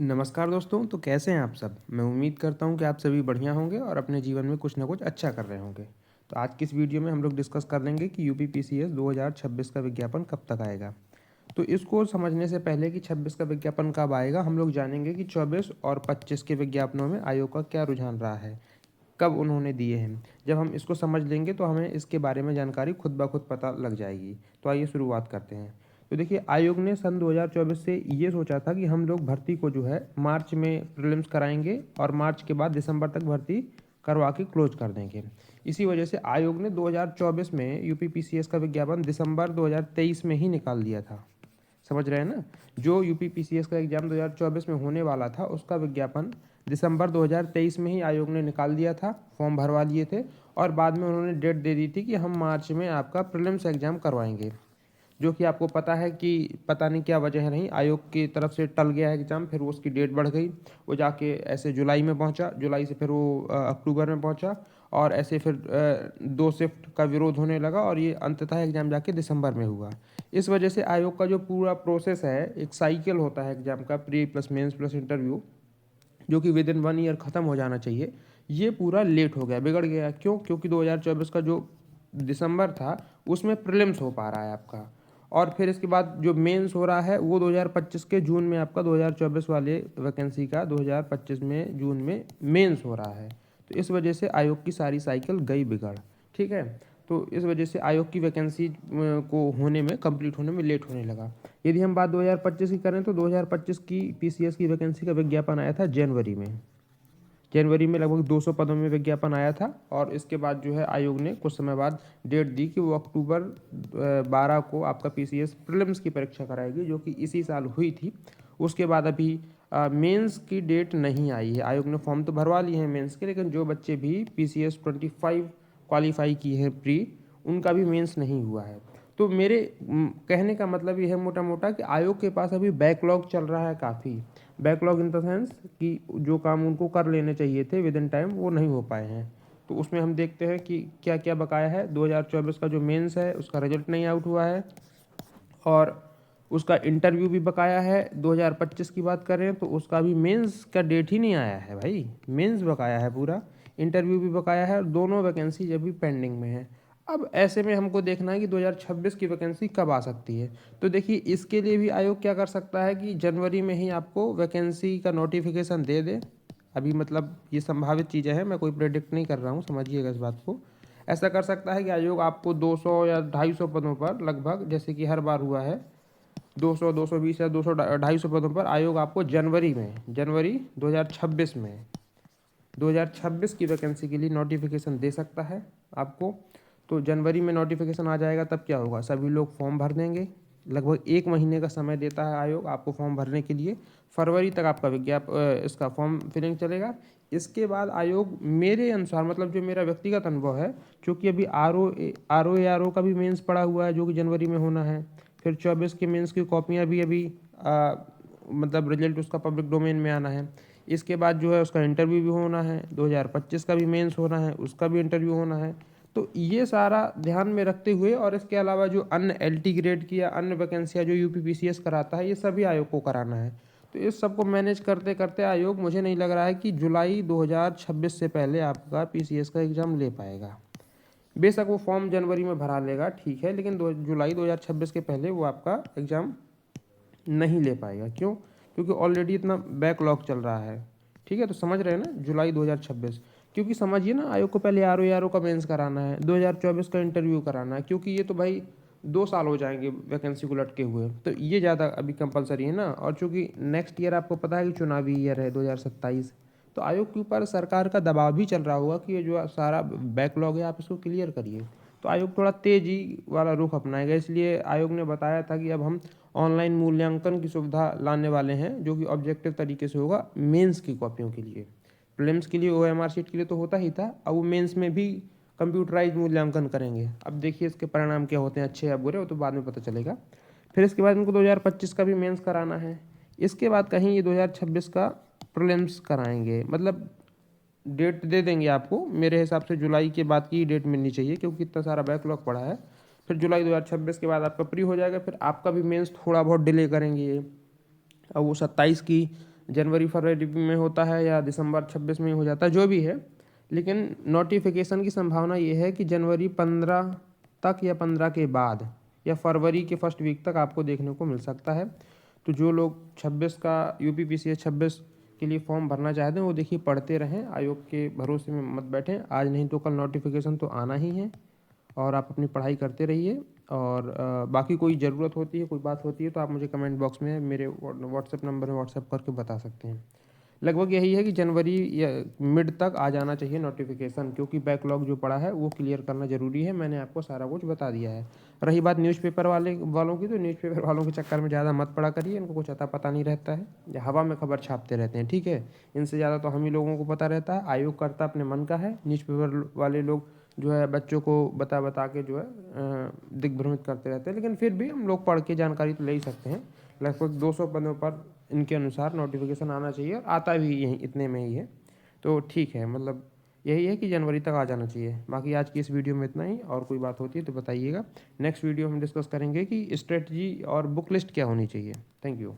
नमस्कार दोस्तों। तो कैसे हैं आप सब? मैं उम्मीद करता हूं कि आप सभी बढ़िया होंगे और अपने जीवन में कुछ ना कुछ अच्छा कर रहे होंगे। तो आज की इस वीडियो में हम लोग डिस्कस कर लेंगे कि यूपीपीसीएस 2026 का विज्ञापन कब तक आएगा। तो इसको समझने से पहले कि 26 का विज्ञापन कब आएगा, हम लोग जानेंगे कि 24 और 25 के विज्ञापनों में आयोग का क्या रुझान रहा है, कब उन्होंने दिए हैं। जब हम इसको समझ लेंगे तो हमें इसके बारे में जानकारी खुद ब खुद पता लग जाएगी। तो आइए शुरुआत करते हैं। तो देखिए, आयोग ने सन 2024 से ये सोचा था कि हम लोग भर्ती को जो है मार्च में प्रीलिम्स कराएंगे और मार्च के बाद दिसंबर तक भर्ती करवा के क्लोज कर देंगे। इसी वजह से आयोग ने 2024 में यूपीपीसीएस का विज्ञापन दिसंबर 2023 में ही निकाल दिया था। समझ रहे हैं ना? जो यूपीपीसीएस का एग्जाम 2024 में होने वाला था उसका विज्ञापन दिसंबर 2023 में ही आयोग ने निकाल दिया था, फॉर्म भरवा लिए थे और बाद में उन्होंने डेट दे दी थी कि हम मार्च में आपका प्रीलिम्स एग्जाम करवाएंगे। जो कि आपको पता है कि पता नहीं क्या वजह नहीं, आयोग की तरफ से टल गया है एग्ज़ाम, फिर वो उसकी डेट बढ़ गई। वो जाके ऐसे जुलाई में पहुंचा, जुलाई से फिर वो अक्टूबर में पहुंचा और ऐसे फिर 2 शिफ्ट का विरोध होने लगा और ये अंततः एग्ज़ाम जाके दिसंबर में हुआ। इस वजह से आयोग का जो पूरा प्रोसेस है, एक साइकिल होता है एग्ज़ाम का, pre plus mains plus interview, जो कि विद इन 1 ईयर ख़त्म हो जाना चाहिए, ये पूरा लेट हो गया, बिगड़ गया। क्यों? क्योंकि 2024 का जो दिसंबर था उसमें प्रीलिम्स हो पा रहा है आपका, और फिर इसके बाद जो मेंस हो रहा है वो 2025 के जून में, आपका 2024 वाले वैकेंसी का 2025 में जून में मेंस हो रहा है। तो इस वजह से आयोग की सारी साइकिल गई बिगड़। ठीक है। तो इस वजह से आयोग की वैकेंसी को होने में, कंप्लीट होने में लेट होने लगा। यदि हम बात 2025 की करें तो 2025 की पीसीएस की वैकेंसी का विज्ञापन आया था जनवरी में। जनवरी में लगभग 200 पदों में विज्ञापन आया था और इसके बाद जो है आयोग ने कुछ समय बाद डेट दी कि वो अक्टूबर 12 को आपका पीसीएस प्रीलिम्स की परीक्षा कराएगी, जो कि इसी साल हुई थी। उसके बाद अभी मेंस की डेट नहीं आई है। आयोग ने फॉर्म तो भरवा लिए हैं मेंस के, लेकिन जो बच्चे भी पीसीएस 25 क्वालिफाई किए हैं प्री, उनका भी मेंस नहीं हुआ है। तो मेरे कहने का मतलब ये है मोटा मोटा कि आयोग के पास अभी बैकलॉग चल रहा है काफ़ी। बैकलॉग इन द सेंस कि जो काम उनको कर लेने चाहिए थे विद इन टाइम, वो नहीं हो पाए हैं। तो उसमें हम देखते हैं कि क्या क्या बकाया है। 2024 का जो मेंस है उसका रिजल्ट नहीं आउट हुआ है और उसका इंटरव्यू भी बकाया है। 2025 की बात करें तो उसका भी मेंस का डेट ही नहीं आया है भाई, मेंस बकाया है पूरा, इंटरव्यू भी बकाया है और दोनों वैकेंसी अभी पेंडिंग में है। अब ऐसे में हमको देखना है कि 2026 की वैकेंसी कब आ सकती है। तो देखिए, इसके लिए भी आयोग क्या कर सकता है कि जनवरी में ही आपको वैकेंसी का नोटिफिकेशन दे दे। अभी मतलब ये संभावित चीज़ें हैं, मैं कोई प्रेडिक्ट नहीं कर रहा हूँ, समझिएगा इस बात को। ऐसा कर सकता है कि आयोग आपको 200 या 250 पदों पर लगभग, जैसे कि हर बार हुआ है, 200, 220 या 200, 250 पदों पर आयोग आपको जनवरी 2026 में 2026 की वैकेंसी के लिए नोटिफिकेशन दे सकता है आपको। तो जनवरी में नोटिफिकेशन आ जाएगा, तब क्या होगा, सभी लोग फॉर्म भर देंगे। लगभग 1 महीने का समय देता है आयोग आपको फॉर्म भरने के लिए। फरवरी तक आपका इसका फॉर्म फिलिंग चलेगा। इसके बाद आयोग, मेरे अनुसार, मतलब जो मेरा व्यक्तिगत अनुभव है, क्योंकि अभी आर ओ का भी मेंस पड़ा हुआ है जो कि जनवरी में होना है। फिर 24 के मेंस की कॉपियाँ भी अभी मतलब रिजल्ट उसका पब्लिक डोमेन में आना है। इसके बाद जो है उसका इंटरव्यू भी होना है, 2025 का भी मेंस होना है, उसका भी इंटरव्यू होना है। तो ये सारा ध्यान में रखते हुए, और इसके अलावा जो अन्य एलटी ग्रेड की या अन्य वैकेंसियाँ जो यूपीपीसीएस कराता है, ये सभी आयोग को कराना है। तो इस सबको मैनेज करते करते आयोग, मुझे नहीं लग रहा है कि जुलाई 2026 से पहले आपका पीसीएस का एग्ज़ाम ले पाएगा। बेशक वो फॉर्म जनवरी में भरा लेगा, ठीक है, लेकिन जुलाई 2026 के पहले वो आपका एग्ज़ाम नहीं ले पाएगा। क्यों? क्योंकि ऑलरेडी इतना बैकलॉग चल रहा है। ठीक है, तो समझ रहे हैं ना, जुलाई 2026। क्योंकि समझिए ना, आयोग को पहले आर ओ का मेंस कराना है, 2024 का इंटरव्यू कराना है, क्योंकि ये तो भाई 2 साल हो जाएंगे वैकेंसी को लटके हुए। तो ये ज़्यादा अभी कंपलसरी है ना। और चूँकि नेक्स्ट ईयर आपको पता है कि चुनावी ईयर है 2027, तो आयोग के ऊपर सरकार का दबाव भी चल रहा होगा कि ये जो सारा बैकलॉग है आप इसको क्लियर करिए। तो आयोग थोड़ा तेजी वाला रुख अपनाएगा। इसलिए आयोग ने बताया था कि अब हम ऑनलाइन मूल्यांकन की सुविधा लाने वाले हैं, जो कि ऑब्जेक्टिव तरीके से होगा मेंस की कॉपियों के लिए। प्रीलिम्स के लिए ओएमआर शीट के लिए तो होता ही था, अब वो मेंस में भी कंप्यूटराइज मूल्यांकन करेंगे। अब देखिए इसके परिणाम क्या होते हैं, अच्छे या बुरे, वो तो बाद में पता चलेगा। फिर इसके बाद इनको 2025 का भी मेंस कराना है। इसके बाद कहीं ये 2026 का प्रीलिम्स कराएंगे, मतलब डेट दे देंगे आपको। मेरे हिसाब से जुलाई के बाद की डेट मिलनी चाहिए, क्योंकि इतना सारा बैकलॉग पड़ा है। फिर जुलाई 2026 के बाद आपका प्री हो जाएगा, फिर आपका भी मेंस थोड़ा बहुत डिले करेंगे ये। अब वो 27 की जनवरी फरवरी में होता है या दिसंबर 26 में हो जाता है, जो भी है, लेकिन नोटिफिकेशन की संभावना ये है कि जनवरी 15 तक या 15 के बाद या फरवरी के फर्स्ट वीक तक आपको देखने को मिल सकता है। तो जो लोग 26 का UPPCS 26 के लिए फॉर्म भरना चाहते हैं वो देखिए पढ़ते रहें, आयोग के भरोसे में मत बैठें। आज नहीं तो कल नोटिफिकेशन तो आना ही है और आप अपनी पढ़ाई करते रहिए। और बाकी कोई ज़रूरत होती है, कोई बात होती है तो आप मुझे कमेंट बॉक्स में मेरे व्हाट्सएप नंबर में व्हाट्सएप करके बता सकते हैं। लगभग यही है कि जनवरी या मिड तक आ जाना चाहिए नोटिफिकेशन, क्योंकि बैकलॉग जो पड़ा है वो क्लियर करना ज़रूरी है। मैंने आपको सारा कुछ बता दिया है। रही बात न्यूज़पेपर वालों की, तो न्यूज़पेपर वालों के चक्कर में ज़्यादा मत पड़ा करिए, इनको कुछ अता पता नहीं रहता है, या हवा में खबर छापते रहते हैं, ठीक है। इनसे ज़्यादा तो हम ही लोगों को पता रहता है। आयोग करता अपने मन का है, न्यूज़पेपर वाले लोग जो है बच्चों को बता के जो है दिग्भ्रमित करते रहते हैं। लेकिन फिर भी हम लोग पढ़ के जानकारी तो ले ही सकते हैं। लगभग 200 पदों पर इनके अनुसार नोटिफिकेशन आना चाहिए और आता भी यही इतने में ही है। तो ठीक है, मतलब यही है कि जनवरी तक आ जाना चाहिए। बाकी आज की इस वीडियो में इतना ही, और कोई बात होती है तो बताइएगा। नेक्स्ट वीडियो हम डिस्कस करेंगे कि स्ट्रेटजी और बुक लिस्ट क्या होनी चाहिए। Thank you.